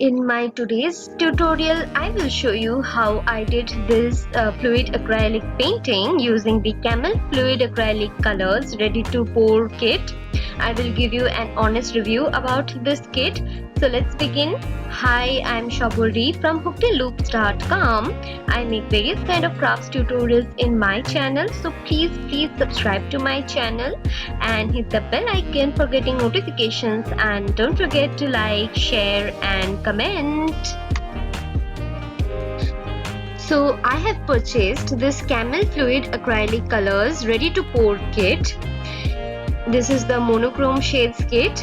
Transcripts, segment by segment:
In my today's tutorial, I will show you how I did this fluid acrylic painting using the Camel Fluid Acrylic Colors Ready to Pour kit. I will give you an honest review about this kit. So let's begin. Hi, I'm Shaburi from hookedinloops.com. I make various kind of crafts tutorials in my channel. So please subscribe to my channel and hit the bell icon for getting notifications, and don't forget to like, share and comment. So I have purchased this Camel Fluid Acrylic Colors Ready to Pour kit. This is the monochrome shades kit.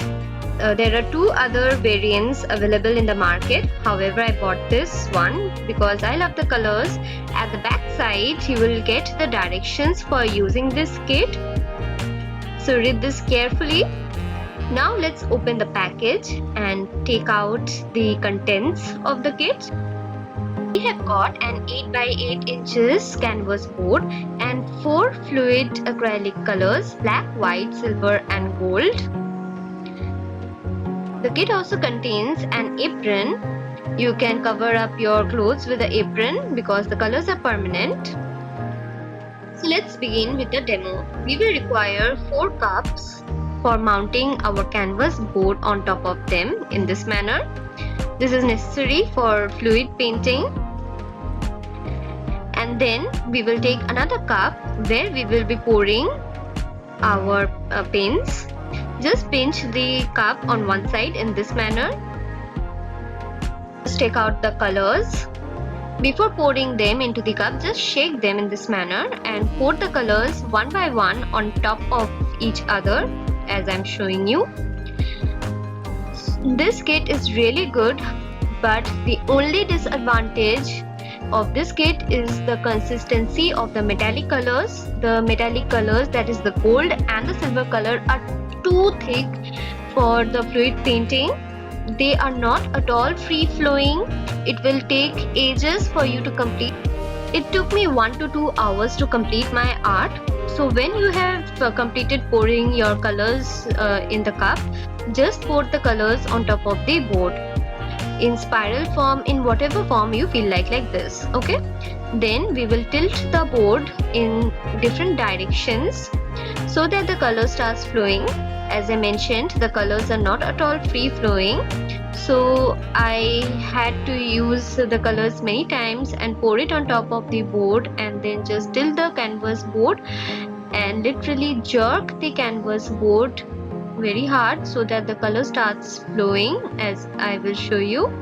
There are two other variants available in the market. However, I bought this one because I love the colors. At the back side, you will get the directions for using this kit. So read this carefully. Now let's open the package and take out the contents of the kit. We have got an 8 by 8 inches canvas board and 4 fluid acrylic colors: black, white, silver and gold. The kit also contains an apron. You can cover up your clothes with the apron because the colors are permanent. So let's begin with the demo. We will require 4 cups for mounting our canvas board on top of them in this manner. This is necessary for fluid painting. And then we will take another cup where we will be pouring our paints. Just pinch the cup on one side in this manner. Just take out the colors. Before pouring them into the cup, just shake them in this manner and pour the colors one by one on top of each other as I'm showing you. This kit is really good, but the only disadvantage of this kit is the consistency of the metallic colors. The metallic colors, that is the gold and the silver color, are too thick for the fluid painting. They are not at all free flowing. It will take ages for you to complete. It took me 1 to 2 hours to complete my art. So when you have completed pouring your colors in the cup, just pour the colors on top of the board in spiral form, in whatever form you feel like this. Okay, then we will tilt the board in different directions so that the color starts flowing. As I mentioned, the colors are not at all free flowing, so I had to use the colors many times and pour it on top of the board, and then just tilt the canvas board and literally jerk the canvas board very hard so that the color starts flowing, as I will show you.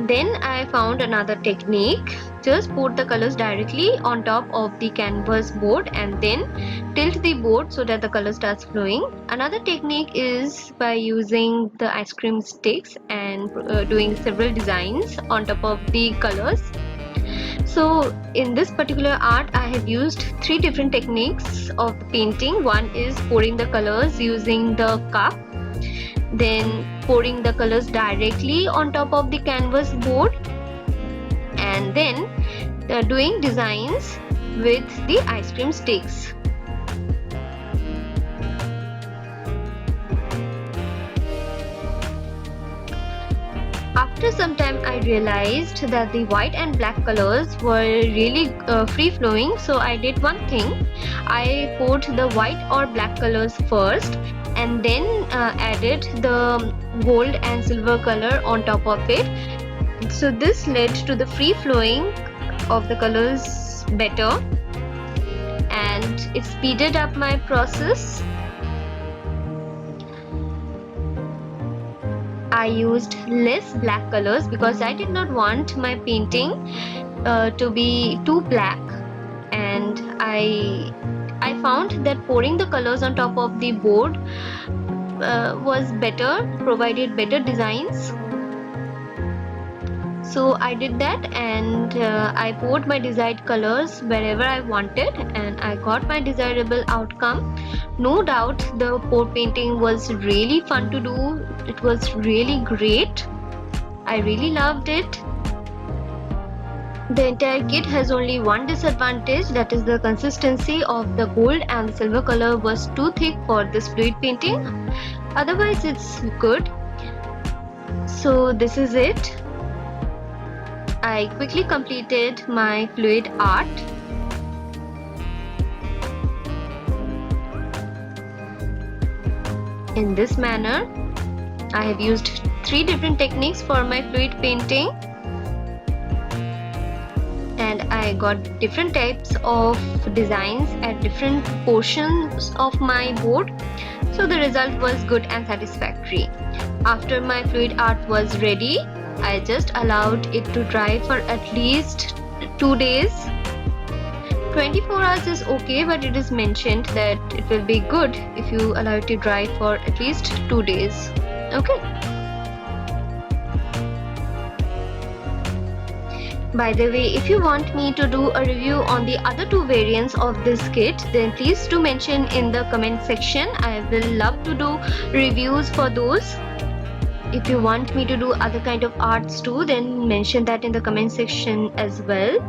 Then I found another technique. Just pour the colors directly on top of the canvas board and then tilt the board so that the color starts flowing. Another technique is by using the ice cream sticks and doing several designs on top of the colors. So in this particular art, I have used 3 different techniques of painting. One is pouring the colors using the cup, then pouring the colors directly on top of the canvas board, and then doing designs with the ice cream sticks. After some time, I realized that the white and black colors were really free flowing, so I did one thing. I poured the white or black colors first and then added the gold and silver color on top of it. So this led to the free flowing of the colors better, and it speeded up my process. I used less black colors because I did not want my painting to be too black, and I found that pouring the colors on top of the board was better, provided better designs. So I did that, and I poured my desired colors wherever I wanted, and I got my desirable outcome. No doubt the pour painting was really fun to do. It was really great. I really loved it. The entire kit has only one disadvantage, that is the consistency of the gold and the silver color was too thick for this fluid painting. Otherwise it's good. So this is it. I quickly completed my fluid art. In this manner, I have used 3 different techniques for my fluid painting, and I got different types of designs at different portions of my board, so the result was good and satisfactory. After my fluid art was ready, I just allowed it to dry for at least 2 days. 24 hours is okay, but it is mentioned that it will be good if you allow it to dry for at least 2 days. Okay. By the way, if you want me to do a review on the other 2 variants of this kit, then please do mention in the comment section. I will love to do reviews for those. If you want me to do other kind of arts too, then mention that in the comment section as well.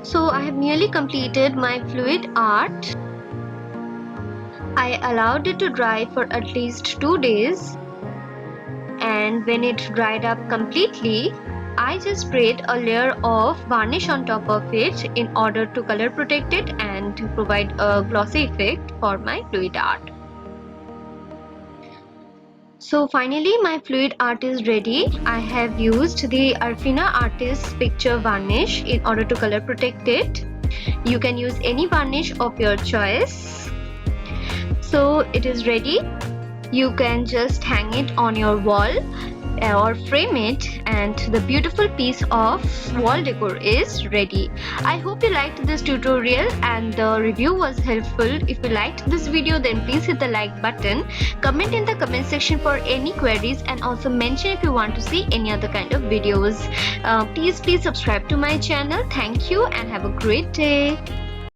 So I have nearly completed my fluid art. I allowed it to dry for at least 2 days, and when it dried up completely, I just sprayed a layer of varnish on top of it in order to color protect it and to provide a glossy effect for my fluid art. So finally my fluid art is ready. I have used the Arfina Artist Picture Varnish in order to color protect it. You can use any varnish of your choice. So it is ready. You can just hang it on your wall or frame it, and the beautiful piece of wall decor is ready. I hope you liked this tutorial and the review was helpful. If you liked this video, then please hit the like button, comment in the comment section for any queries, and also mention if you want to see any other kind of videos. Please subscribe to my channel. Thank you and have a great day.